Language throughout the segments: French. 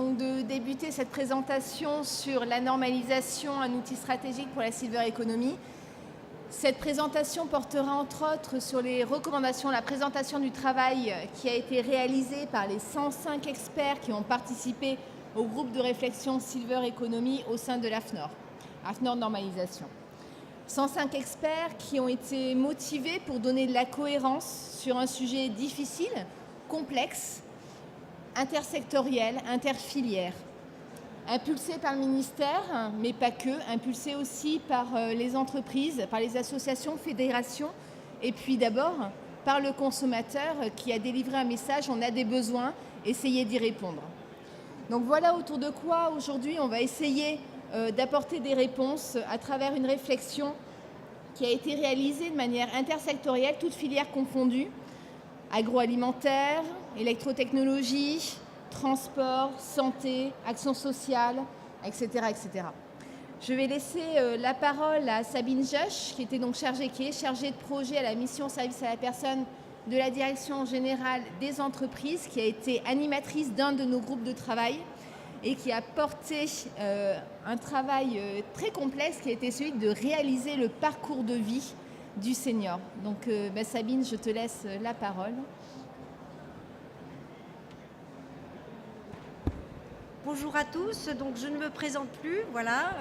donc de débuter cette présentation sur la normalisation, un outil stratégique pour la Silver Economy. Cette présentation portera entre autres sur les recommandations, la présentation du travail qui a été réalisé par les 105 experts qui ont participé au groupe de réflexion Silver Economy au sein de l'AFNOR, AFNOR Normalisation. 105 experts qui ont été motivés pour donner de la cohérence sur un sujet difficile, complexe, intersectoriel, interfilière, impulsé par le ministère, mais pas que, impulsé aussi par les entreprises, par les associations, fédérations, et puis d'abord par le consommateur qui a délivré un message, on a des besoins, essayez d'y répondre. Donc voilà autour de quoi aujourd'hui on va essayer d'apporter des réponses à travers une réflexion qui a été réalisée de manière intersectorielle, toutes filières confondues, agroalimentaire, électrotechnologie, transport, santé, action sociale, etc., etc. Je vais laisser la parole à Sabine Joch, qui est chargée de projet à la mission service à la personne de la Direction générale des entreprises, qui a été animatrice d'un de nos groupes de travail et qui a porté un travail très complexe qui a été celui de réaliser le parcours de vie du senior. Donc Sabine, je te laisse la parole. Bonjour à tous, donc je ne me présente plus, voilà,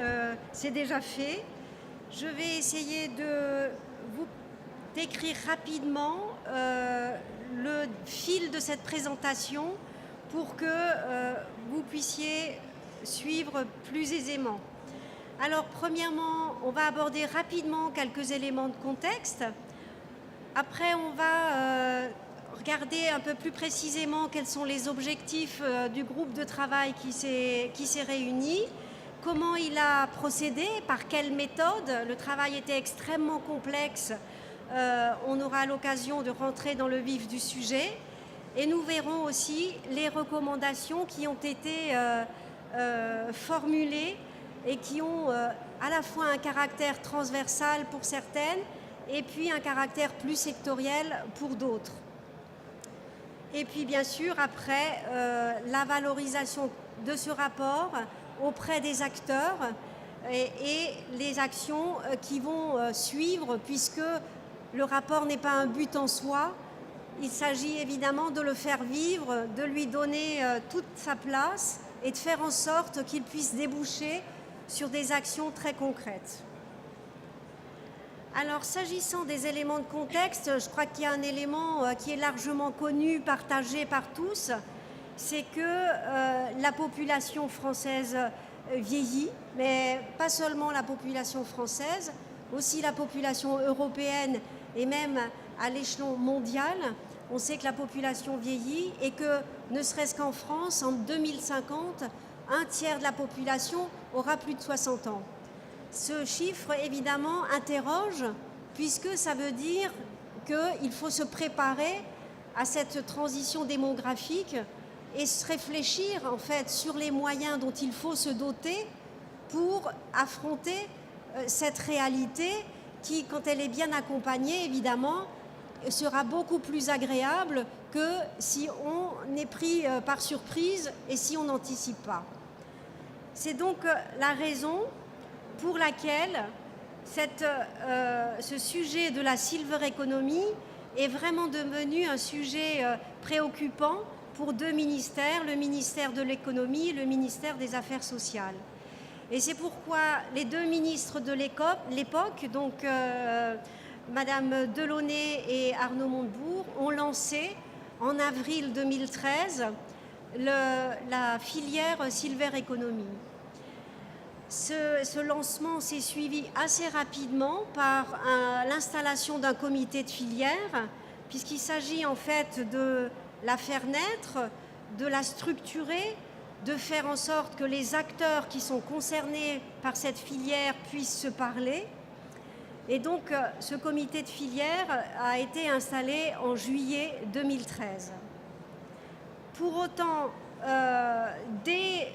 c'est déjà fait. Je vais essayer de vous décrire rapidement le fil de cette présentation pour que vous puissiez suivre plus aisément. Alors premièrement, on va aborder rapidement quelques éléments de contexte. Après, on va regarder un peu plus précisément quels sont les objectifs du groupe de travail qui s'est réuni, comment il a procédé, par quelle méthode. Le travail était extrêmement complexe. On aura l'occasion de rentrer dans le vif du sujet. Et nous verrons aussi les recommandations qui ont été formulées et qui ont à la fois un caractère transversal pour certaines et puis un caractère plus sectoriel pour d'autres. Et puis bien sûr, après, la valorisation de ce rapport auprès des acteurs et les actions qui vont suivre, puisque le rapport n'est pas un but en soi. Il s'agit évidemment de le faire vivre, de lui donner toute sa place et de faire en sorte qu'il puisse déboucher sur des actions très concrètes. Alors, s'agissant des éléments de contexte, je crois qu'il y a un élément qui est largement connu, partagé par tous, c'est que la population française vieillit, mais pas seulement la population française, aussi la population européenne et même à l'échelon mondial. On sait que la population vieillit et que, ne serait-ce qu'en France, en 2050, un tiers de la population aura plus de 60 ans. Ce chiffre, évidemment, interroge, puisque ça veut dire qu'il faut se préparer à cette transition démographique et se réfléchir, en fait, sur les moyens dont il faut se doter pour affronter cette réalité qui, quand elle est bien accompagnée, évidemment, sera beaucoup plus agréable que si on est pris par surprise et si on n'anticipe pas. C'est donc la raison pour laquelle ce sujet de la Silver Economy est vraiment devenu un sujet préoccupant pour deux ministères, le ministère de l'économie et le ministère des Affaires sociales. Et c'est pourquoi les deux ministres de l'époque, donc Madame Delaunay et Arnaud Montebourg, ont lancé en avril 2013 la filière Silver Economy. Ce lancement s'est suivi assez rapidement par l'installation d'un comité de filière, puisqu'il s'agit en fait de la faire naître, de la structurer, de faire en sorte que les acteurs qui sont concernés par cette filière puissent se parler. Et donc, ce comité de filière a été installé en juillet 2013. Pour autant, dès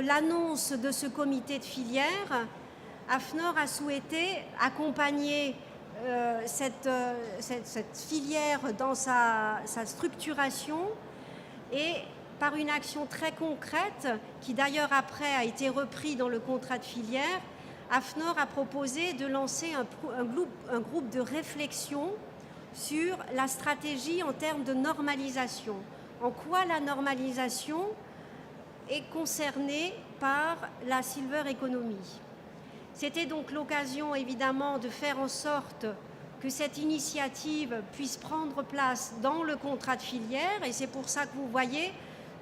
l'annonce de ce comité de filière, AFNOR a souhaité accompagner cette filière dans sa structuration et par une action très concrète, qui d'ailleurs après a été repris dans le contrat de filière, AFNOR a proposé de lancer un groupe de réflexion sur la stratégie en termes de normalisation. En quoi la normalisation est concernée par la silver economy. C'était donc l'occasion évidemment de faire en sorte que cette initiative puisse prendre place dans le contrat de filière, et c'est pour ça que vous voyez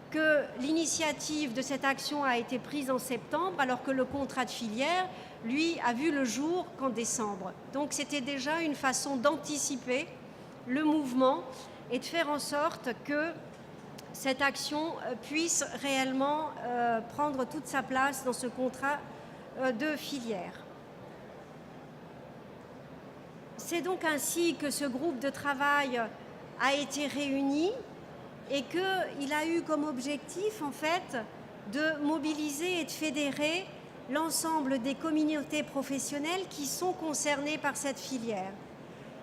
que l'initiative de cette action a été prise en septembre, alors que le contrat de filière, lui, a vu le jour qu'en décembre. Donc c'était déjà une façon d'anticiper le mouvement et de faire en sorte que cette action puisse réellement prendre toute sa place dans ce contrat de filière. C'est donc ainsi que ce groupe de travail a été réuni et qu'il a eu comme objectif, en fait, de mobiliser et de fédérer l'ensemble des communautés professionnelles qui sont concernées par cette filière.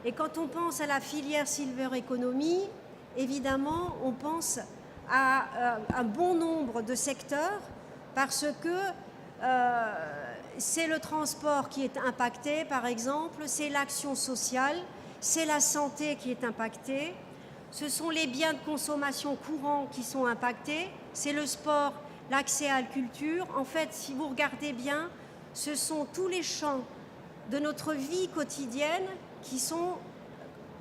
Et quand on pense à la filière Silver Economy, évidemment, on pense à un bon nombre de secteurs parce que c'est le transport qui est impacté, par exemple, c'est l'action sociale, c'est la santé qui est impactée, ce sont les biens de consommation courants qui sont impactés, c'est le sport, l'accès à la culture. En fait, si vous regardez bien, ce sont tous les champs de notre vie quotidienne qui sont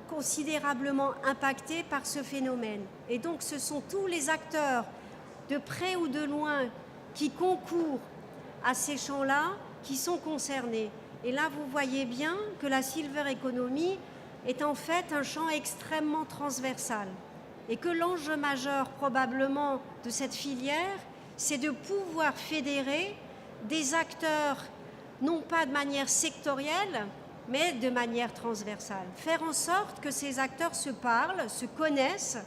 considérablement impactés par ce phénomène. Et donc, ce sont tous les acteurs, de près ou de loin, qui concourent à ces champs-là, qui sont concernés. Et là, vous voyez bien que la silver economy est en fait un champ extrêmement transversal. Et que l'enjeu majeur, probablement, de cette filière, c'est de pouvoir fédérer des acteurs, non pas de manière sectorielle, mais de manière transversale. Faire en sorte que ces acteurs se parlent, se connaissent,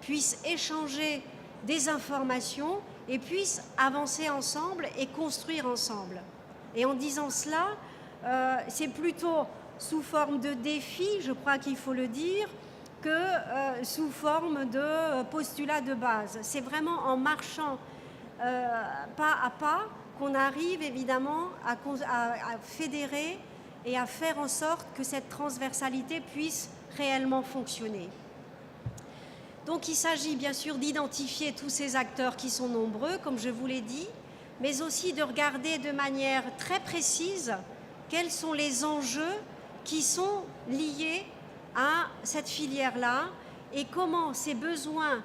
puissent échanger des informations et puissent avancer ensemble et construire ensemble. Et en disant cela, c'est plutôt sous forme de défi, je crois qu'il faut le dire, que sous forme de postulat de base. C'est vraiment en marchant pas à pas qu'on arrive évidemment à fédérer et à faire en sorte que cette transversalité puisse réellement fonctionner. Donc il s'agit bien sûr d'identifier tous ces acteurs qui sont nombreux, comme je vous l'ai dit, mais aussi de regarder de manière très précise quels sont les enjeux qui sont liés à cette filière-là et comment ces besoins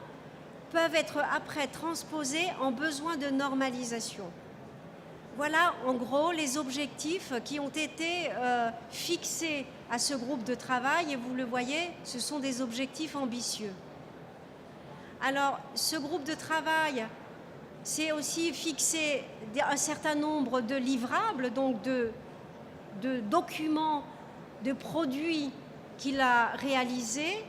peuvent être après transposés en besoins de normalisation. Voilà en gros les objectifs qui ont été fixés à ce groupe de travail et vous le voyez, ce sont des objectifs ambitieux. Alors ce groupe de travail s'est aussi fixé un certain nombre de livrables, donc de documents, de produits qu'il a réalisés.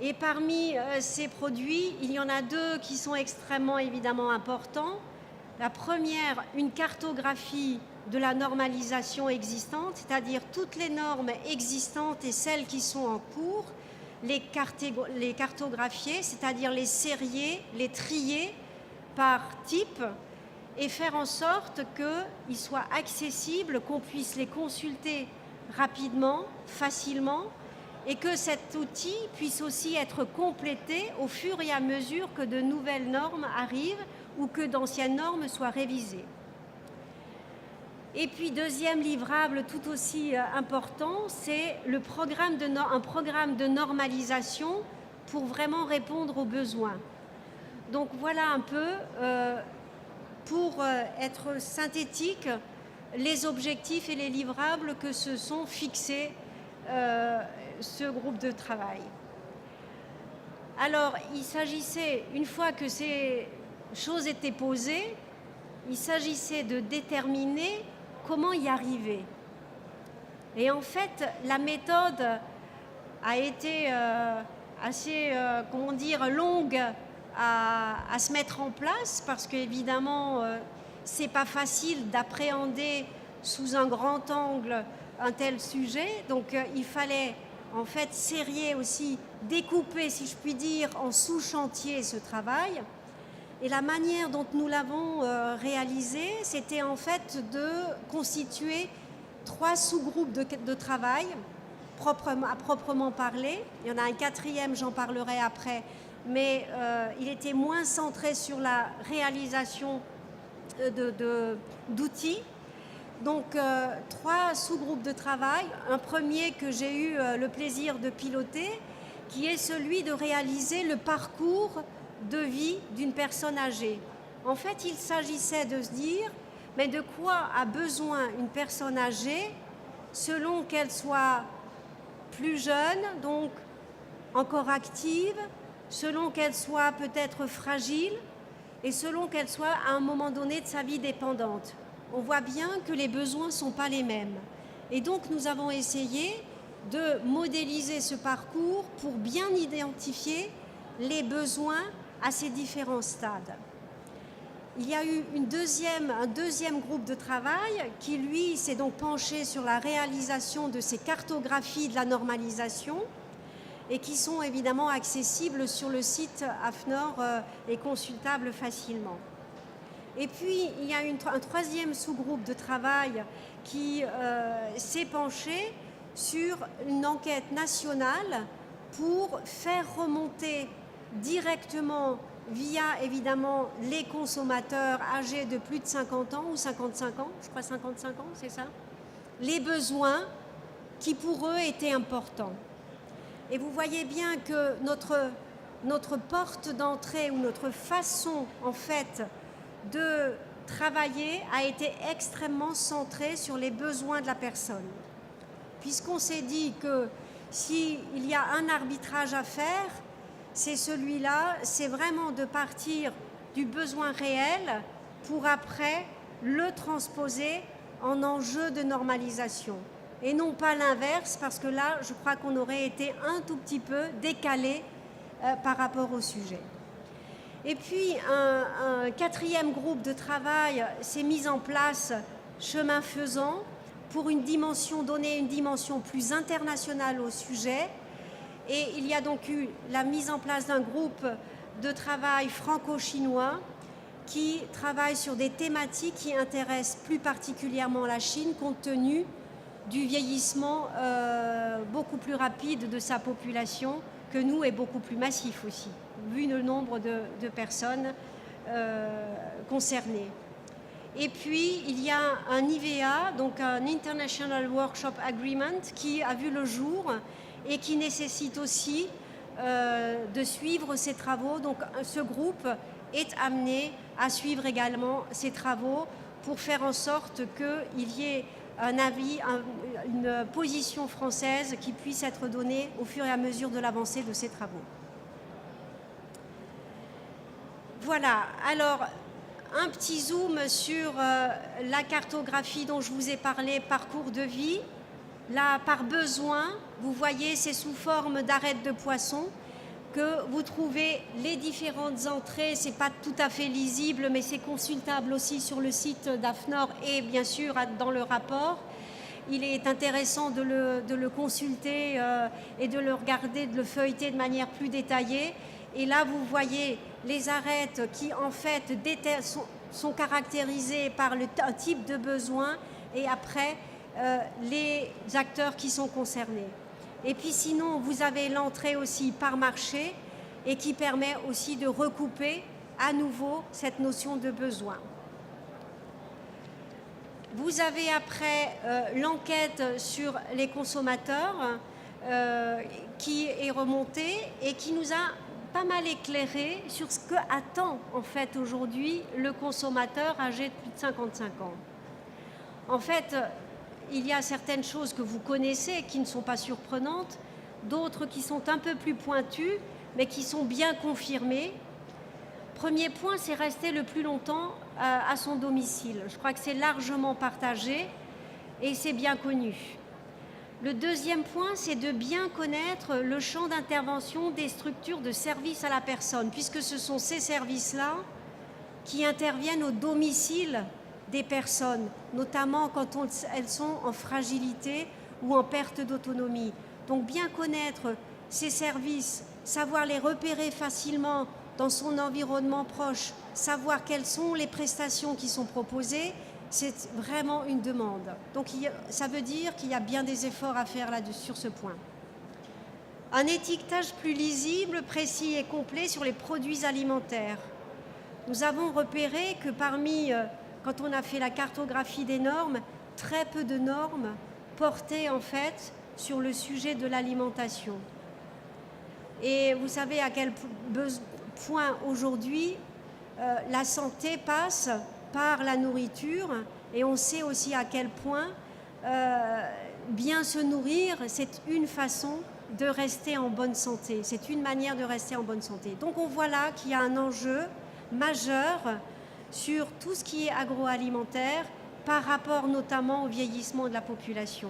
Et parmi ces produits, il y en a deux qui sont extrêmement évidemment importants. La première, une cartographie de la normalisation existante, c'est-à-dire toutes les normes existantes et celles qui sont en cours, les cartographier, c'est-à-dire les sérier, les trier par type et faire en sorte qu'ils soient accessibles, qu'on puisse les consulter rapidement, facilement, et que cet outil puisse aussi être complété au fur et à mesure que de nouvelles normes arrivent ou que d'anciennes normes soient révisées. Et puis, deuxième livrable tout aussi important, c'est un programme de normalisation pour vraiment répondre aux besoins. Donc voilà un peu, pour être synthétique, les objectifs et les livrables que se sont fixés ce groupe de travail. Alors, il s'agissait, une fois que ces choses étaient posées, il s'agissait de déterminer comment y arriver. Et en fait, la méthode a été assez, longue à se mettre en place parce qu'évidemment, c'est pas facile d'appréhender sous un grand angle un tel sujet. Donc, il fallait en fait sérier aussi, découper, si je puis dire, en sous-chantier ce travail. Et la manière dont nous l'avons réalisé, c'était en fait de constituer 3 sous-groupes de travail à proprement parler. Il y en a un 4e, j'en parlerai après, mais il était moins centré sur la réalisation d'outils. Donc 3 sous-groupes de travail. Un premier que j'ai eu le plaisir de piloter, qui est celui de réaliser le parcours de vie d'une personne âgée. En fait, il s'agissait de se dire, mais de quoi a besoin une personne âgée selon qu'elle soit plus jeune, donc encore active, selon qu'elle soit peut-être fragile et selon qu'elle soit à un moment donné de sa vie dépendante. On voit bien que les besoins ne sont pas les mêmes. Et donc nous avons essayé de modéliser ce parcours pour bien identifier les besoins à ces différents stades. Il y a eu un deuxième groupe de travail qui, lui, s'est donc penché sur la réalisation de ces cartographies de la normalisation et qui sont évidemment accessibles sur le site AFNOR et consultables facilement. Et puis, il y a un troisième sous-groupe de travail qui s'est penché sur une enquête nationale pour faire remonter directement via évidemment les consommateurs âgés de plus de 50 ans ou 55 ans, je crois 55 ans, c'est ça, les besoins qui pour eux étaient importants. Et vous voyez bien que notre porte d'entrée ou notre façon en fait de travailler a été extrêmement centrée sur les besoins de la personne. Puisqu'on s'est dit que s'il y a un arbitrage à faire, c'est celui-là, c'est vraiment de partir du besoin réel pour après le transposer en enjeu de normalisation. Et non pas l'inverse, parce que là, je crois qu'on aurait été un tout petit peu décalé par rapport au sujet. Et puis, un 4e groupe de travail s'est mis en place, chemin faisant, pour donner une dimension plus internationale au sujet. Et il y a donc eu la mise en place d'un groupe de travail franco-chinois qui travaille sur des thématiques qui intéressent plus particulièrement la Chine, compte tenu du vieillissement beaucoup plus rapide de sa population que nous et beaucoup plus massif aussi, vu le nombre de personnes concernées. Et puis, il y a un IVA, donc un International Workshop Agreement, qui a vu le jour et qui nécessite aussi de suivre ces travaux. Donc, ce groupe est amené à suivre également ces travaux pour faire en sorte qu'il y ait un avis, une position française qui puisse être donnée au fur et à mesure de l'avancée de ces travaux. Voilà, alors un petit zoom sur la cartographie dont je vous ai parlé, parcours de vie. Là, par besoin, vous voyez, c'est sous forme d'arêtes de poisson que vous trouvez les différentes entrées. Ce n'est pas tout à fait lisible, mais c'est consultable aussi sur le site d'AFNOR et bien sûr dans le rapport. Il est intéressant de le consulter et de le regarder, de le feuilleter de manière plus détaillée. Et là, vous voyez les arêtes qui, en fait, sont caractérisées par un type de besoin et après, les acteurs qui sont concernés. Et puis sinon, vous avez l'entrée aussi par marché et qui permet aussi de recouper à nouveau cette notion de besoin. Vous avez après l'enquête sur les consommateurs qui est remontée et qui nous a pas mal éclairé sur ce que attend en fait aujourd'hui le consommateur âgé de plus de 55 ans. En fait, il y a certaines choses que vous connaissez qui ne sont pas surprenantes, d'autres qui sont un peu plus pointues, mais qui sont bien confirmées. Premier point, c'est rester le plus longtemps à son domicile. Je crois que c'est largement partagé et c'est bien connu. Le deuxième point, c'est de bien connaître le champ d'intervention des structures de services à la personne, puisque ce sont ces services-là qui interviennent au domicile des personnes, notamment quand elles sont en fragilité ou en perte d'autonomie. Donc bien connaître ces services, savoir les repérer facilement dans son environnement proche, savoir quelles sont les prestations qui sont proposées, c'est vraiment une demande. Donc ça veut dire qu'il y a bien des efforts à faire là-dessus sur ce point. Un étiquetage plus lisible, précis et complet sur les produits alimentaires. Nous avons repéré que quand on a fait la cartographie des normes, très peu de normes portaient en fait sur le sujet de l'alimentation. Et vous savez à quel point aujourd'hui la santé passe par la nourriture, et on sait aussi à quel point bien se nourrir, c'est une façon de rester en bonne santé. C'est une manière de rester en bonne santé. Donc on voit là qu'il y a un enjeu majeur sur tout ce qui est agroalimentaire par rapport notamment au vieillissement de la population.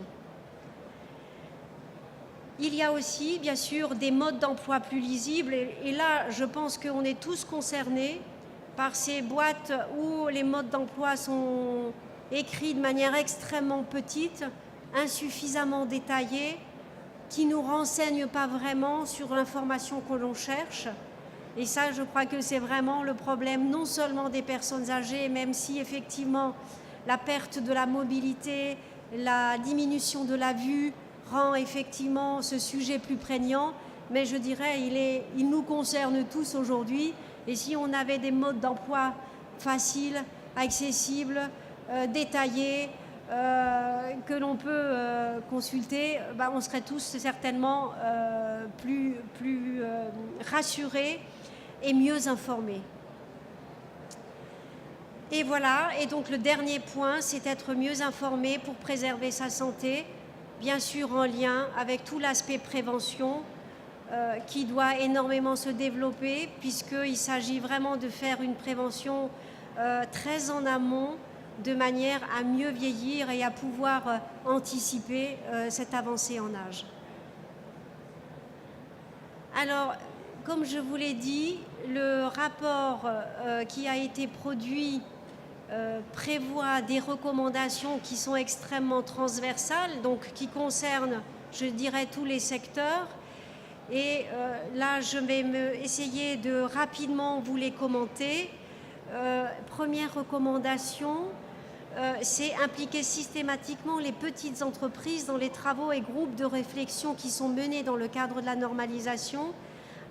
Il y a aussi, bien sûr, des modes d'emploi plus lisibles. Et là, je pense qu'on est tous concernés par ces boîtes où les modes d'emploi sont écrits de manière extrêmement petite, insuffisamment détaillés, qui ne nous renseignent pas vraiment sur l'information que l'on cherche. Et ça, je crois que c'est vraiment le problème non seulement des personnes âgées, même si effectivement la perte de la mobilité, la diminution de la vue rend effectivement ce sujet plus prégnant, mais je dirais il nous concerne tous aujourd'hui. Et si on avait des modes d'emploi faciles, accessibles, détaillés, que l'on peut consulter, on serait tous certainement plus rassurés et mieux informés. Et voilà, et donc le dernier point, c'est être mieux informé pour préserver sa santé, bien sûr en lien avec tout l'aspect prévention qui doit énormément se développer, puisqu'il s'agit vraiment de faire une prévention très en amont, de manière à mieux vieillir et à pouvoir anticiper cette avancée en âge. Alors, comme je vous l'ai dit, le rapport qui a été produit prévoit des recommandations qui sont extrêmement transversales, donc qui concernent, je dirais, tous les secteurs. Et là, je vais essayer de rapidement vous les commenter. Première recommandation, c'est impliquer systématiquement les petites entreprises dans les travaux et groupes de réflexion qui sont menés dans le cadre de la normalisation,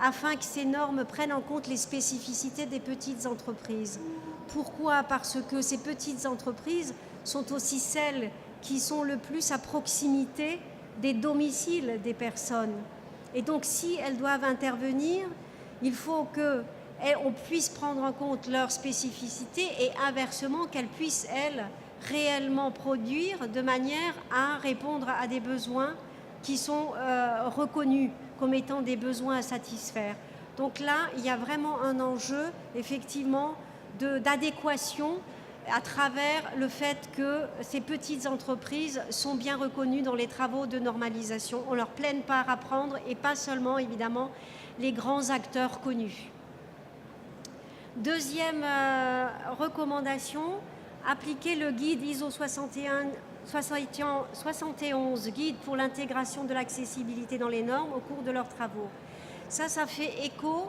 afin que ces normes prennent en compte les spécificités des petites entreprises. Pourquoi ? Parce que ces petites entreprises sont aussi celles qui sont le plus à proximité des domiciles des personnes. Et donc, si elles doivent intervenir, il faut qu'on puisse prendre en compte leurs spécificités et inversement, qu'elles puissent, elles, réellement produire de manière à répondre à des besoins qui sont reconnus comme étant des besoins à satisfaire. Donc là, il y a vraiment un enjeu, effectivement, d'adéquation à travers le fait que ces petites entreprises sont bien reconnues dans les travaux de normalisation, ont leur pleine part à prendre et pas seulement, évidemment, les grands acteurs connus. Deuxième recommandation, appliquer le guide ISO 71 guide pour l'intégration de l'accessibilité dans les normes au cours de leurs travaux. Ça fait écho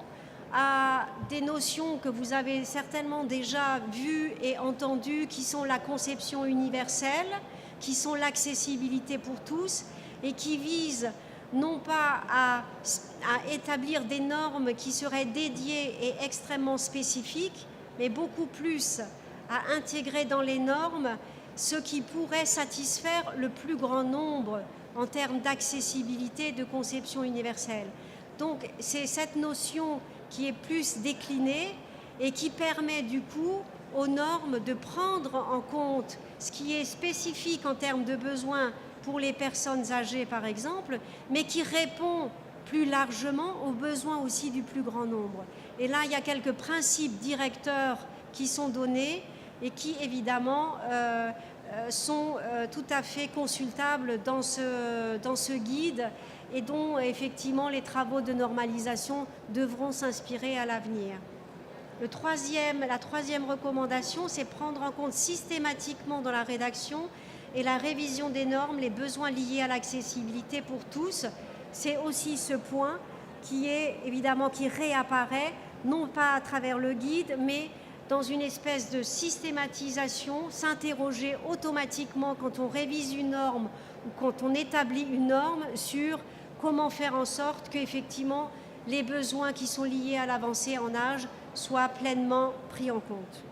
à des notions que vous avez certainement déjà vues et entendues, qui sont la conception universelle, qui sont l'accessibilité pour tous, et qui visent non pas à établir des normes qui seraient dédiées et extrêmement spécifiques, mais beaucoup plus à intégrer dans les normes ce qui pourrait satisfaire le plus grand nombre en termes d'accessibilité, de conception universelle. Donc c'est cette notion qui est plus déclinée et qui permet du coup aux normes de prendre en compte ce qui est spécifique en termes de besoins pour les personnes âgées par exemple, mais qui répond plus largement aux besoins aussi du plus grand nombre. Et là, il y a quelques principes directeurs qui sont donnés et qui évidemment sont tout à fait consultables dans ce guide, et dont effectivement les travaux de normalisation devront s'inspirer à l'avenir. La troisième recommandation, c'est prendre en compte systématiquement dans la rédaction et la révision des normes les besoins liés à l'accessibilité pour tous. C'est aussi ce point qui réapparaît non pas à travers le guide, mais dans une espèce de systématisation, s'interroger automatiquement quand on révise une norme ou quand on établit une norme sur comment faire en sorte qu'effectivement les besoins qui sont liés à l'avancée en âge soient pleinement pris en compte.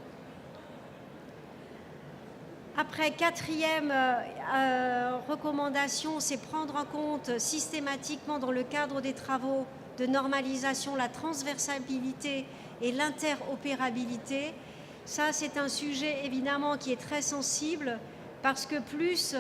Après, quatrième recommandation, c'est prendre en compte systématiquement dans le cadre des travaux de normalisation la transversabilité et l'interopérabilité. Ça, c'est un sujet évidemment qui est très sensible parce que plus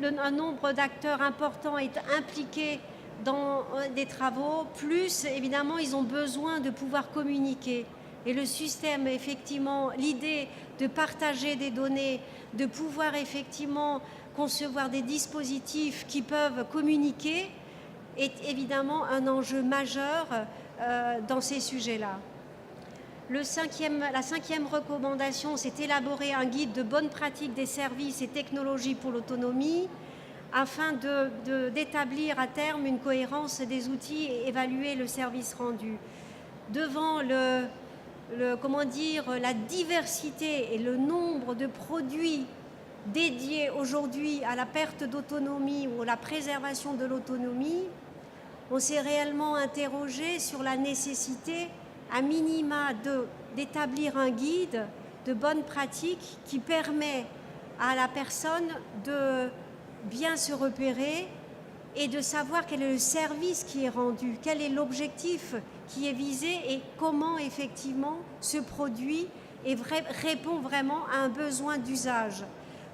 un nombre d'acteurs importants est impliqué dans des travaux, plus évidemment ils ont besoin de pouvoir communiquer. Et le système, effectivement, l'idée de partager des données, de pouvoir effectivement concevoir des dispositifs qui peuvent communiquer est évidemment un enjeu majeur dans ces sujets-là. La cinquième recommandation, c'est élaborer un guide de bonne pratique des services et technologies pour l'autonomie afin d'établir à terme une cohérence des outils et évaluer le service rendu. Devant la diversité et le nombre de produits dédiés aujourd'hui à la perte d'autonomie ou à la préservation de l'autonomie, on s'est réellement interrogé sur la nécessité, à minima, d'établir un guide de bonne pratique qui permet à la personne de bien se repérer et de savoir quel est le service qui est rendu, quel est l'objectif qui est visé et comment effectivement ce produit répond vraiment à un besoin d'usage.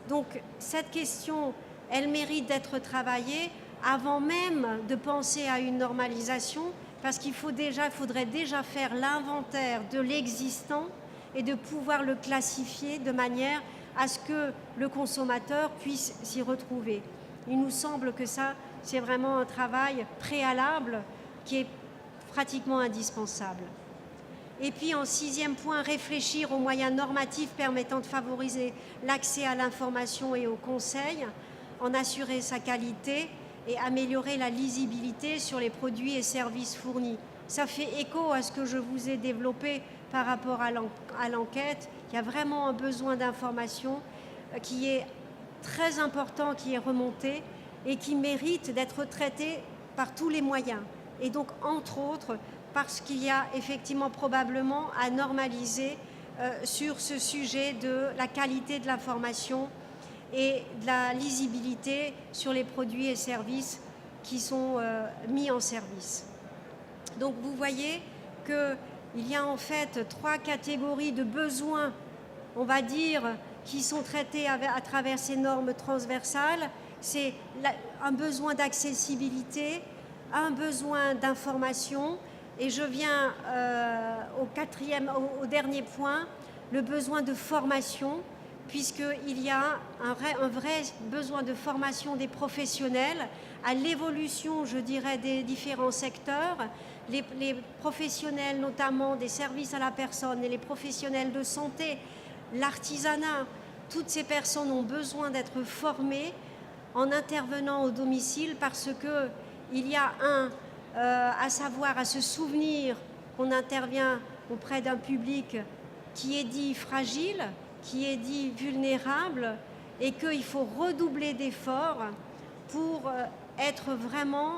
Donc cette question, elle mérite d'être travaillée avant même de penser à une normalisation, parce qu'il faudrait déjà faire l'inventaire de l'existant et de pouvoir le classifier de manière à ce que le consommateur puisse s'y retrouver. Il nous semble que ça, c'est vraiment un travail préalable qui est pratiquement indispensable. Et puis en sixième point, réfléchir aux moyens normatifs permettant de favoriser l'accès à l'information et aux conseils, en assurer sa qualité et améliorer la lisibilité sur les produits et services fournis. Ça fait écho à ce que je vous ai développé par rapport à l'enquête. Il y a vraiment un besoin d'information qui est très important, qui est remonté et qui mérite d'être traité par tous les moyens. Et donc, entre autres, parce qu'il y a effectivement probablement à normaliser sur ce sujet de la qualité de l'information et de la lisibilité sur les produits et services qui sont mis en service. Donc vous voyez qu'il y a en fait 3 catégories de besoins, on va dire, qui sont traités à travers ces normes transversales. C'est un besoin d'accessibilité, un besoin d'information, et je viens au dernier point, le besoin de formation, puisqu'il y a un vrai besoin de formation des professionnels à l'évolution, je dirais, des différents secteurs. Les professionnels, notamment des services à la personne et les professionnels de santé, l'artisanat, toutes ces personnes ont besoin d'être formées en intervenant au domicile parce qu'il y a à savoir, à se souvenir qu'on intervient auprès d'un public qui est dit fragile, qui est dit vulnérable et qu'il faut redoubler d'efforts pour être vraiment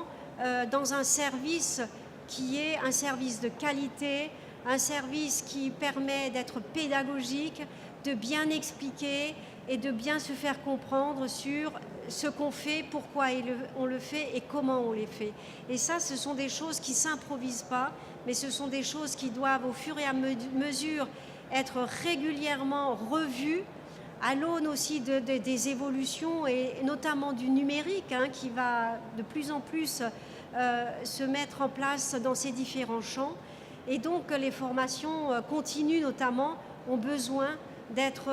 dans un service qui est un service de qualité, un service qui permet d'être pédagogique, de bien expliquer et de bien se faire comprendre sur ce qu'on fait, pourquoi on le fait et comment on les fait. Et ça, ce sont des choses qui ne s'improvisent pas, mais ce sont des choses qui doivent au fur et à mesure être régulièrement revues à l'aune aussi des évolutions et notamment du numérique qui va de plus en plus se mettre en place dans ces différents champs. Et donc les formations continues notamment ont besoin d'être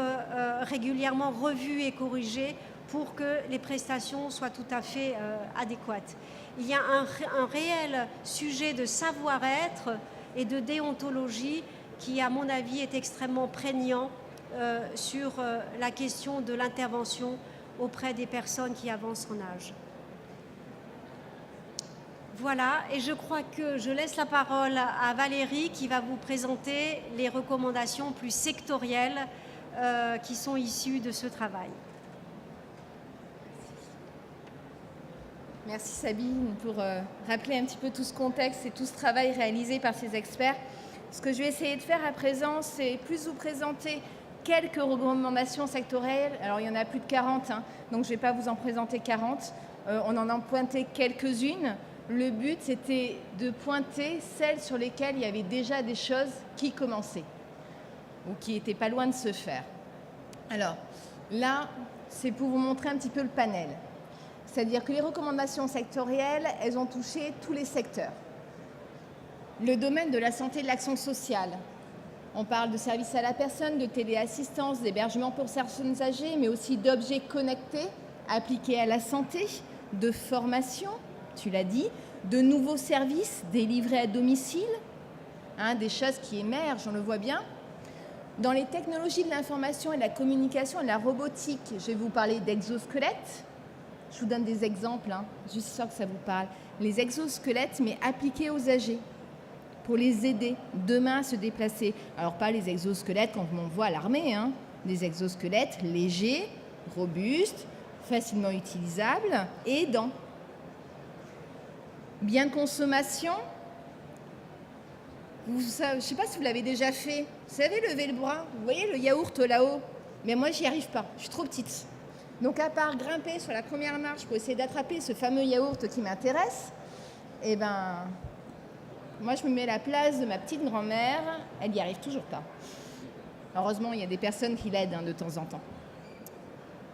régulièrement revues et corrigées pour que les prestations soient tout à fait adéquates. Il y a un réel sujet de savoir-être et de déontologie qui, à mon avis, est extrêmement prégnant sur la question de l'intervention auprès des personnes qui avancent en âge. Voilà, et je crois que je laisse la parole à Valérie qui va vous présenter les recommandations plus sectorielles qui sont issues de ce travail. Merci Sabine pour rappeler un petit peu tout ce contexte et tout ce travail réalisé par ces experts. Ce que je vais essayer de faire à présent, c'est plus vous présenter quelques recommandations sectorielles. Alors il y en a plus de 40, donc je ne vais pas vous en présenter 40. On en a pointé quelques-unes. Le but, c'était de pointer celles sur lesquelles il y avait déjà des choses qui commençaient ou qui n'étaient pas loin de se faire. Alors là, c'est pour vous montrer un petit peu le panel. C'est-à-dire que les recommandations sectorielles, elles ont touché tous les secteurs. Le domaine de la santé et de l'action sociale. On parle de services à la personne, de téléassistance, d'hébergement pour personnes âgées, mais aussi d'objets connectés appliqués à la santé, de formation, tu l'as dit, de nouveaux services délivrés à domicile, des choses qui émergent, on le voit bien. Dans les technologies de l'information et de la communication et de la robotique, je vais vous parler d'exosquelettes. Je vous donne des exemples, juste sûr que ça vous parle. Les exosquelettes, mais appliqués aux âgés, pour les aider demain à se déplacer. Alors pas les exosquelettes comme on voit à l'armée, des exosquelettes légers, robustes, facilement utilisables et aidants. Bien de consommation. Je ne sais pas si vous l'avez déjà fait. Vous savez, lever le bras. Vous voyez le yaourt là-haut? Mais moi, j'y arrive pas. Je suis trop petite. Donc, à part grimper sur la première marche pour essayer d'attraper ce fameux yaourt qui m'intéresse, moi, je me mets à la place de ma petite grand-mère. Elle n'y arrive toujours pas. Heureusement, il y a des personnes qui l'aident de temps en temps.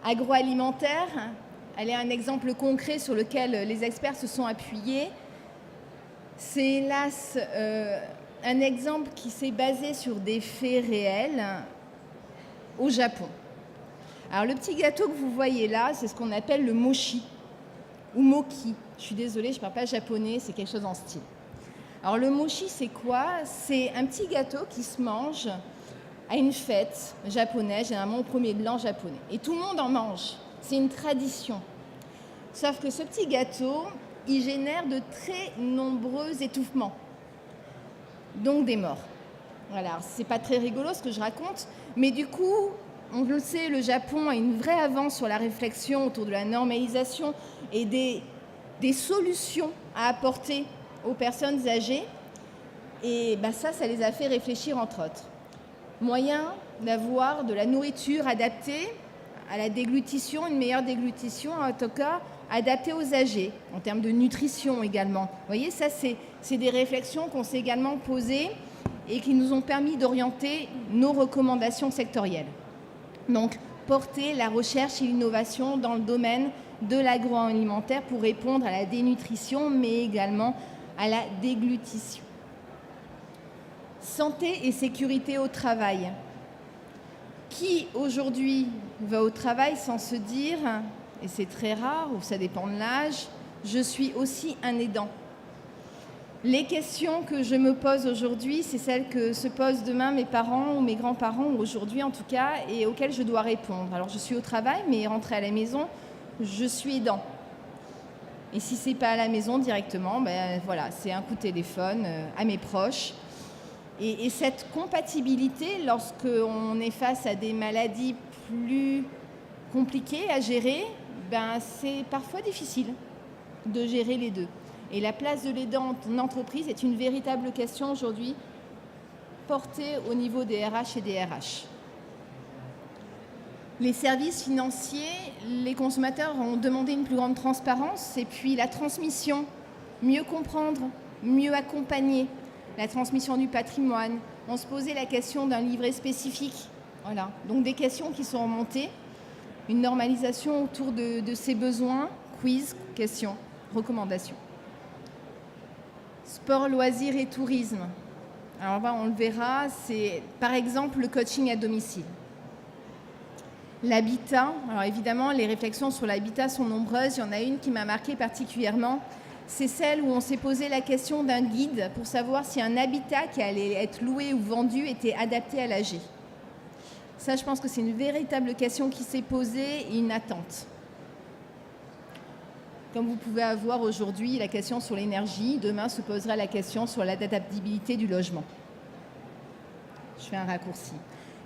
Agroalimentaire, elle est un exemple concret sur lequel les experts se sont appuyés. C'est hélas un exemple qui s'est basé sur des faits réels au Japon. Alors le petit gâteau que vous voyez là, c'est ce qu'on appelle le mochi ou moki. Je suis désolée, je ne parle pas japonais, c'est quelque chose en style. Alors le mochi, c'est quoi? C'est un petit gâteau qui se mange à une fête japonaise, généralement au premier de l'an japonais. Et tout le monde en mange. C'est une tradition. Sauf que ce petit gâteau, il génère de très nombreux étouffements. Donc des morts. Voilà, c'est pas très rigolo ce que je raconte, mais du coup, on le sait, le Japon a une vraie avance sur la réflexion autour de la normalisation et des solutions à apporter aux personnes âgées. Et ça les a fait réfléchir entre autres. Moyen d'avoir de la nourriture adaptée à la déglutition, une meilleure déglutition en tout cas, adaptée aux âgés, en termes de nutrition également. Vous voyez, ça c'est des réflexions qu'on s'est également posées et qui nous ont permis d'orienter nos recommandations sectorielles. Donc, porter la recherche et l'innovation dans le domaine de l'agroalimentaire pour répondre à la dénutrition, mais également à la déglutition. Santé et sécurité au travail. Qui aujourd'hui va au travail sans se dire, et c'est très rare, ou ça dépend de l'âge, je suis aussi un aidant. Les questions que je me pose aujourd'hui, c'est celles que se posent demain mes parents ou mes grands-parents, ou aujourd'hui en tout cas, et auxquelles je dois répondre. Alors je suis au travail, mais rentrée à la maison, je suis aidant. Et si ce n'est pas à la maison directement, voilà, c'est un coup de téléphone à mes proches. Et cette compatibilité, lorsqu'on est face à des maladies plus compliquées à gérer, c'est parfois difficile de gérer les deux. Et la place de l'aidant en entreprise est une véritable question aujourd'hui portée au niveau des RH et des RH. Les services financiers, les consommateurs ont demandé une plus grande transparence et puis la transmission, mieux comprendre, mieux accompagner. La transmission du patrimoine. On se posait la question d'un livret spécifique. Voilà. Donc des questions qui sont remontées. Une normalisation autour de ces besoins. Quiz, questions, recommandations. Sport, loisirs et tourisme. Alors on le verra, c'est par exemple le coaching à domicile. L'habitat. Alors évidemment, les réflexions sur l'habitat sont nombreuses. Il y en a une qui m'a marquée particulièrement. C'est celle où on s'est posé la question d'un guide pour savoir si un habitat qui allait être loué ou vendu était adapté à l'âgé. Ça, je pense que c'est une véritable question qui s'est posée et une attente. Comme vous pouvez avoir aujourd'hui la question sur l'énergie, demain se posera la question sur l'adaptabilité du logement. Je fais un raccourci.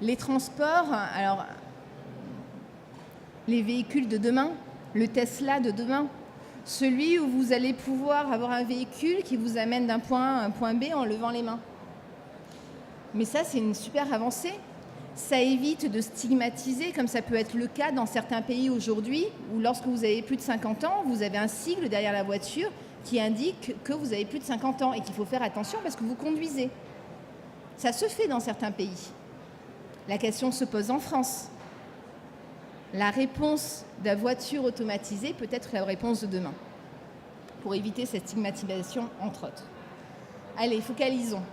Les transports, alors les véhicules de demain, le Tesla de demain, celui où vous allez pouvoir avoir un véhicule qui vous amène d'un point A à un point B en levant les mains. Mais ça, c'est une super avancée. Ça évite de stigmatiser, comme ça peut être le cas dans certains pays aujourd'hui, où lorsque vous avez plus de 50 ans, vous avez un sigle derrière la voiture qui indique que vous avez plus de 50 ans et qu'il faut faire attention parce que vous conduisez. Ça se fait dans certains pays. La question se pose en France. La réponse de la voiture automatisée peut être la réponse de demain, pour éviter cette stigmatisation, entre autres. Allez, focalisons.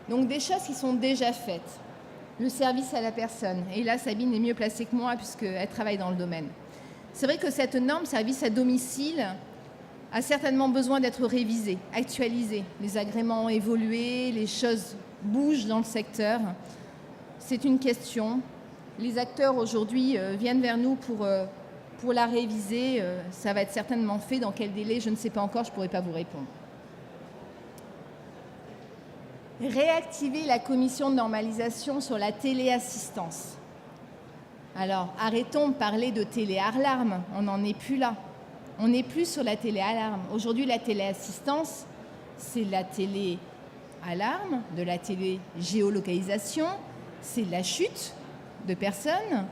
Donc des choses qui sont déjà faites. Le service à la personne. Et là, Sabine est mieux placée que moi puisqu'elle travaille dans le domaine. C'est vrai que cette norme service à domicile a certainement besoin d'être révisée, actualisée. Les agréments ont évolué, les choses bougent dans le secteur. C'est une question. Les acteurs aujourd'hui viennent vers nous pour la réviser. Ça va être certainement fait. Dans quel délai, je ne sais pas encore, je ne pourrai pas vous répondre. Réactiver la commission de normalisation sur la téléassistance. Alors, arrêtons de parler de téléalarme, on n'en est plus là. On n'est plus sur la téléalarme. Aujourd'hui, la téléassistance, c'est la téléalarme, de la télégéolocalisation, c'est de la chute de personnes.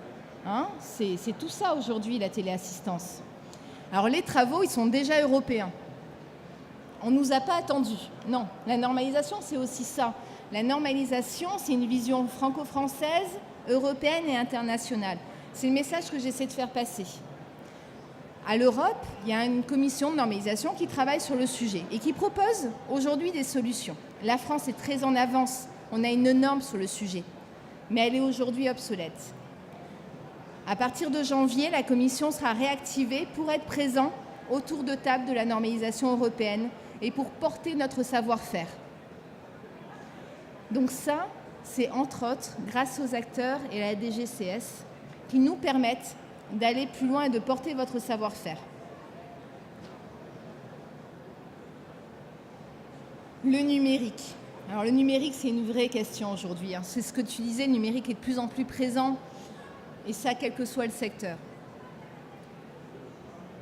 Hein, c'est tout ça aujourd'hui, la téléassistance. Alors, les travaux, ils sont déjà européens. On ne nous a pas attendu. Non, la normalisation, c'est aussi ça. La normalisation, c'est une vision franco-française, européenne et internationale. C'est le message que j'essaie de faire passer. À l'Europe, il y a une commission de normalisation qui travaille sur le sujet et qui propose aujourd'hui des solutions. La France est très en avance. On a une norme sur le sujet, mais elle est aujourd'hui obsolète. À partir de janvier, la commission sera réactivée pour être présent autour de table de la normalisation européenne et pour porter notre savoir-faire. Donc ça, c'est entre autres grâce aux acteurs et à la DGCS qui nous permettent d'aller plus loin et de porter votre savoir-faire. Le numérique. Alors le numérique, c'est une vraie question aujourd'hui. C'est ce que tu disais, le numérique est de plus en plus présent, et ça, quel que soit le secteur.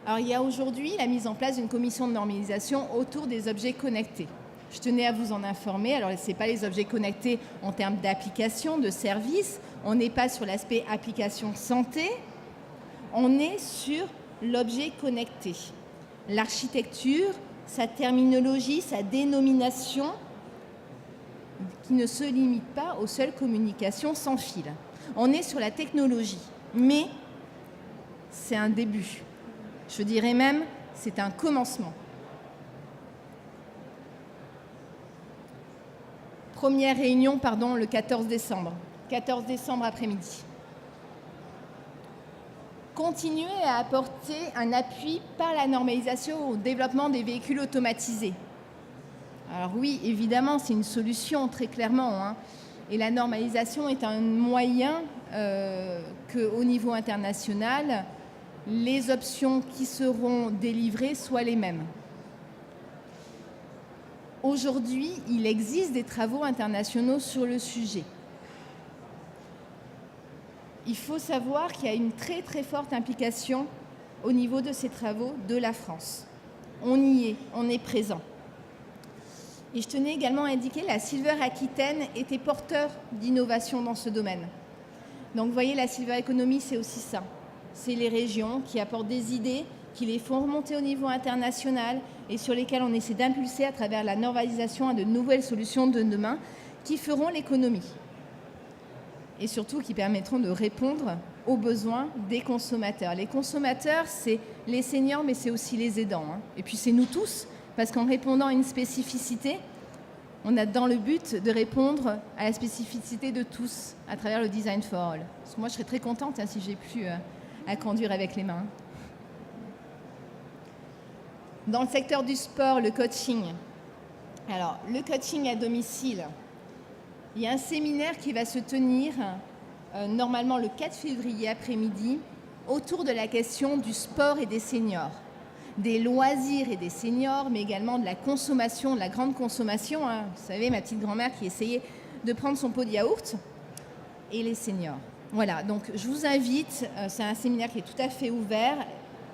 Alors il y a aujourd'hui la mise en place d'une commission de normalisation autour des objets connectés. Je tenais à vous en informer. Alors ce n'est pas les objets connectés en termes d'application, de service. On n'est pas sur l'aspect application santé. On est sur l'objet connecté. L'architecture, sa terminologie, sa dénomination, qui ne se limite pas aux seules communications sans fil. On est sur la technologie, mais c'est un début. Je dirais même, c'est un commencement. Première réunion, le 14 décembre. 14 décembre après-midi. Continuer à apporter un appui par la normalisation au développement des véhicules automatisés. Alors oui, évidemment, c'est une solution, très clairement. Et la normalisation est un moyen qu'au niveau international, les options qui seront délivrées soient les mêmes. Aujourd'hui, il existe des travaux internationaux sur le sujet. Il faut savoir qu'il y a une très très forte implication au niveau de ces travaux de la France. On y est, on est présent. Et je tenais également à indiquer que la Silver Aquitaine était porteur d'innovation dans ce domaine. Donc vous voyez, la Silver Economy, c'est aussi ça. C'est les régions qui apportent des idées, qui les font remonter au niveau international et sur lesquelles on essaie d'impulser à travers la normalisation à de nouvelles solutions de demain qui feront l'économie. Et surtout qui permettront de répondre aux besoins des consommateurs. Les consommateurs, c'est les seniors, mais c'est aussi les aidants. Et puis c'est nous tous, parce qu'en répondant à une spécificité, on a dans le but de répondre à la spécificité de tous à travers le Design for All. Parce que moi, je serais très contente si j'ai pu à conduire avec les mains. Dans le secteur du sport, le coaching. Alors, le coaching à domicile. Il y a un séminaire qui va se tenir normalement le 4 février après-midi autour de la question du sport et des seniors. des loisirs et des seniors, mais également de la consommation, de la grande consommation. Hein. Vous savez, ma petite grand-mère qui essayait de prendre son pot de yaourt, et les seniors. Voilà, donc je vous invite, c'est un séminaire qui est tout à fait ouvert.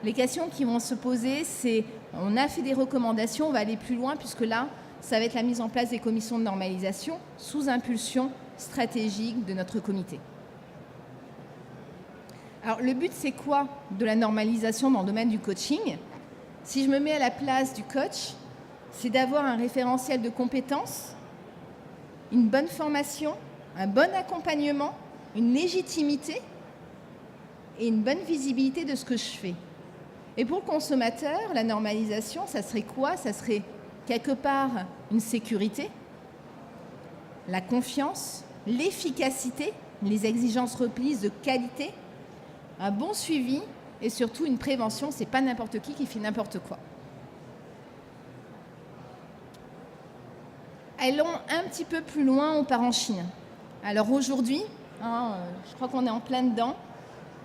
Les questions qui vont se poser, c'est, on a fait des recommandations, on va aller plus loin, puisque là, ça va être la mise en place des commissions de normalisation sous impulsion stratégique de notre comité. Alors, le but, c'est quoi de la normalisation dans le domaine du coaching? Si je me mets à la place du coach, c'est d'avoir un référentiel de compétences, une bonne formation, un bon accompagnement, une légitimité et une bonne visibilité de ce que je fais. Et pour le consommateur, la normalisation, ça serait quoi? Ça serait quelque part une sécurité, la confiance, l'efficacité, les exigences reprises de qualité, un bon suivi et surtout une prévention. C'est pas n'importe qui fait n'importe quoi. Allons un petit peu plus loin, on part en Chine. Alors aujourd'hui, je crois qu'on est en plein dedans,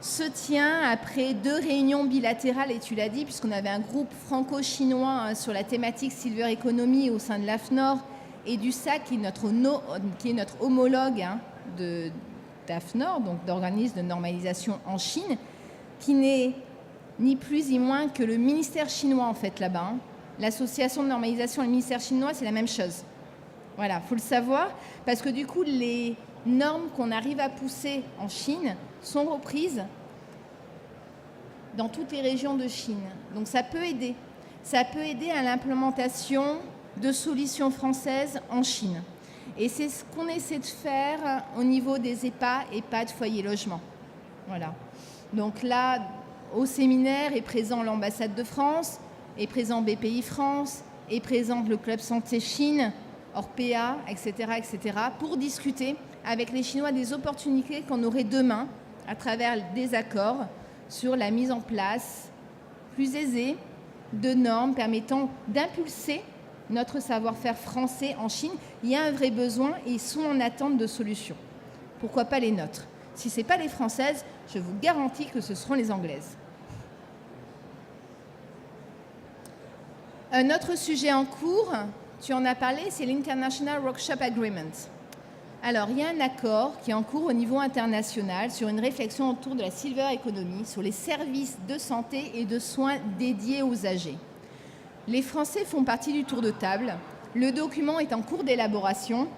se tient après 2 réunions bilatérales, et tu l'as dit, puisqu'on avait un groupe franco-chinois sur la thématique Silver Economy au sein de l'AFNOR et du SAC, qui est notre homologue d'AFNOR, donc d'organisme de normalisation en Chine, qui n'est ni plus ni moins que le ministère chinois en fait là-bas. Hein. L'association de normalisation et le ministère chinois, c'est la même chose. Voilà, il faut le savoir, parce que du coup, les normes qu'on arrive à pousser en Chine sont reprises dans toutes les régions de Chine. Donc ça peut aider. Ça peut aider à l'implémentation de solutions françaises en Chine. Et c'est ce qu'on essaie de faire au niveau des EHPAD, foyer logement. Voilà. Donc là, au séminaire est présent l'ambassade de France, est présent BPI France, est présent le Club Santé Chine, Orpea, etc., etc., pour discuter avec les Chinois des opportunités qu'on aurait demain à travers des accords sur la mise en place plus aisée de normes permettant d'impulser notre savoir-faire français en Chine. Il y a un vrai besoin et ils sont en attente de solutions. Pourquoi pas les nôtres? Si ce n'est pas les françaises, je vous garantis que ce seront les anglaises. Un autre sujet en cours, tu en as parlé, c'est l'International Workshop Agreement. Alors, il y a un accord qui est en cours au niveau international sur une réflexion autour de la Silver Economy, sur les services de santé et de soins dédiés aux âgés. Les Français font partie du tour de table. Le document est en cours d'élaboration.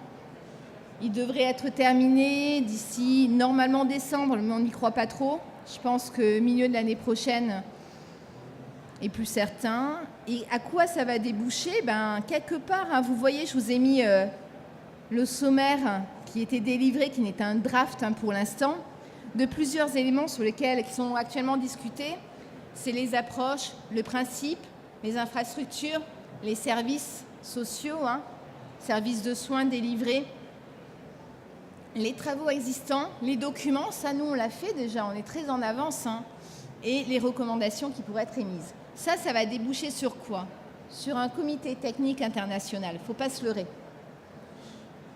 Il devrait être terminé d'ici normalement décembre, mais on n'y croit pas trop. Je pense que milieu de l'année prochaine est plus certain. Et à quoi ça va déboucher? Quelque part, hein, vous voyez, je vous ai mis le sommaire qui était délivré, qui n'est un draft pour l'instant, de plusieurs éléments qui sont actuellement discutés. C'est les approches, le principe, les infrastructures, les services sociaux, services de soins délivrés, les travaux existants, les documents, ça nous on l'a fait déjà, on est très en avance, et les recommandations qui pourraient être émises. Ça va déboucher sur quoi? Sur un comité technique international, il ne faut pas se leurrer.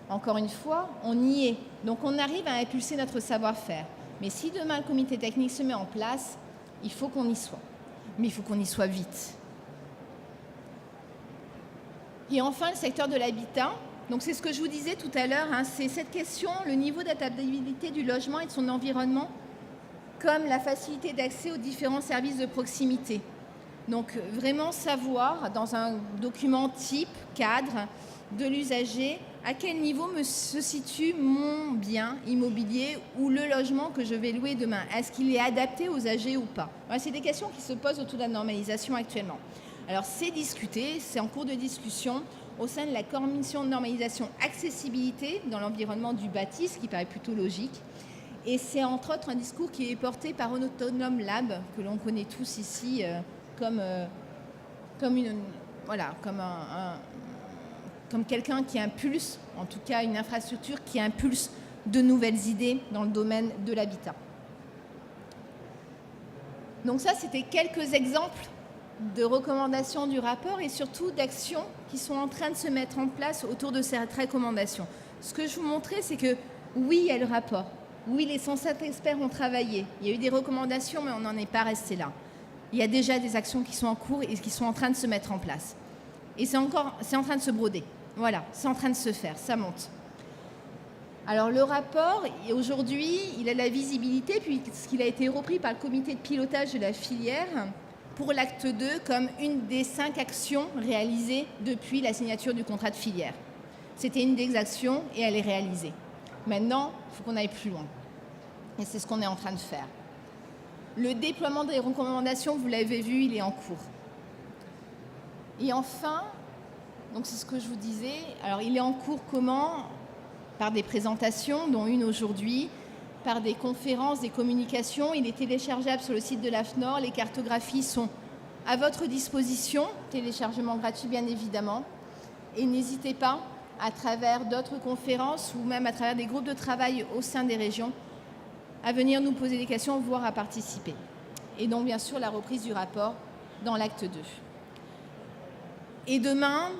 Encore une fois, on y est. Donc on arrive à impulser notre savoir-faire. Mais si demain le comité technique se met en place, il faut qu'on y soit. Mais il faut qu'on y soit vite. Et enfin, le secteur de l'habitat. Donc c'est ce que je vous disais tout à l'heure, c'est cette question, le niveau d'adaptabilité du logement et de son environnement, comme la facilité d'accès aux différents services de proximité. Donc vraiment savoir, dans un document type, cadre, de l'usager, à quel niveau se situe mon bien immobilier ou le logement que je vais louer demain. Est-ce qu'il est adapté aux âgés ou pas? Voilà, c'est des questions qui se posent autour de la normalisation actuellement. Alors c'est discuté, c'est en cours de discussion au sein de la commission de normalisation accessibilité dans l'environnement du bâti, ce qui paraît plutôt logique. Et c'est entre autres un discours qui est porté par un Autonome Lab, que l'on connaît tous ici comme quelqu'un qui impulse, en tout cas une infrastructure qui impulse de nouvelles idées dans le domaine de l'habitat. Donc ça, c'était quelques exemples de recommandations du rapport et surtout d'actions qui sont en train de se mettre en place autour de cette recommandation. Ce que je vous montrais, c'est que oui, il y a le rapport. Oui, les 107 experts ont travaillé. Il y a eu des recommandations, mais on n'en est pas resté là. Il y a déjà des actions qui sont en cours et qui sont en train de se mettre en place. Et c'est en train de se broder. Voilà, c'est en train de se faire, ça monte. Alors le rapport, aujourd'hui, il a la visibilité puisqu'il a été repris par le comité de pilotage de la filière pour l'acte 2 comme une des 5 actions réalisées depuis la signature du contrat de filière. C'était une des actions et elle est réalisée. Maintenant, il faut qu'on aille plus loin. Et c'est ce qu'on est en train de faire. Le déploiement des recommandations, vous l'avez vu, il est en cours. Et enfin, donc c'est ce que je vous disais, alors il est en cours comment ? Par des présentations, dont une aujourd'hui, par des conférences, des communications. Il est téléchargeable sur le site de l'AFNOR. Les cartographies sont à votre disposition, téléchargement gratuit bien évidemment. Et n'hésitez pas, à travers d'autres conférences ou même à travers des groupes de travail au sein des régions, à venir nous poser des questions, voire à participer. Et donc bien sûr la reprise du rapport dans l'acte 2. Et demain,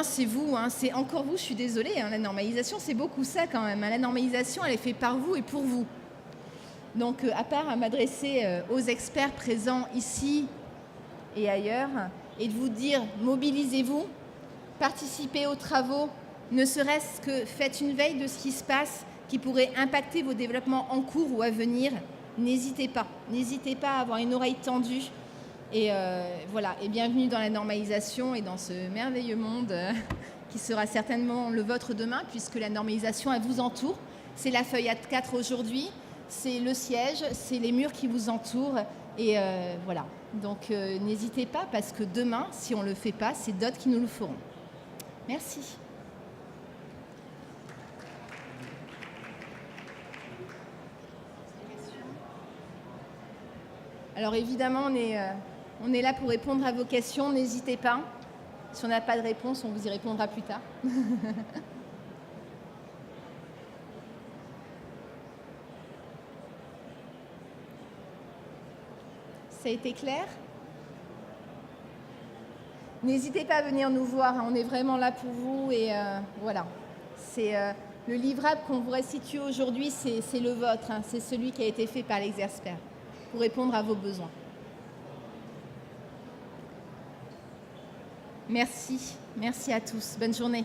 c'est vous, c'est encore vous, je suis désolée, la normalisation, c'est beaucoup ça quand même. La normalisation, elle est faite par vous et pour vous. Donc, à part à m'adresser aux experts présents ici et ailleurs, et de vous dire, mobilisez-vous, participez aux travaux, ne serait-ce que faites une veille de ce qui se passe, qui pourrait impacter vos développements en cours ou à venir, n'hésitez pas à avoir une oreille tendue. Et voilà, et bienvenue dans la normalisation et dans ce merveilleux monde qui sera certainement le vôtre demain, puisque la normalisation, elle vous entoure. C'est la feuille A4 aujourd'hui, c'est le siège, c'est les murs qui vous entourent. Et voilà, donc n'hésitez pas, parce que demain, si on ne le fait pas, c'est d'autres qui nous le feront. Merci. Alors évidemment, on est là pour répondre à vos questions, n'hésitez pas. Si on n'a pas de réponse, on vous y répondra plus tard. Ça a été clair ? N'hésitez pas à venir nous voir, on est vraiment là pour vous. Et voilà, c'est le livrable qu'on vous restitue aujourd'hui, c'est le vôtre, c'est celui qui a été fait par l'Exerspert pour répondre à vos besoins. Merci à tous. Bonne journée.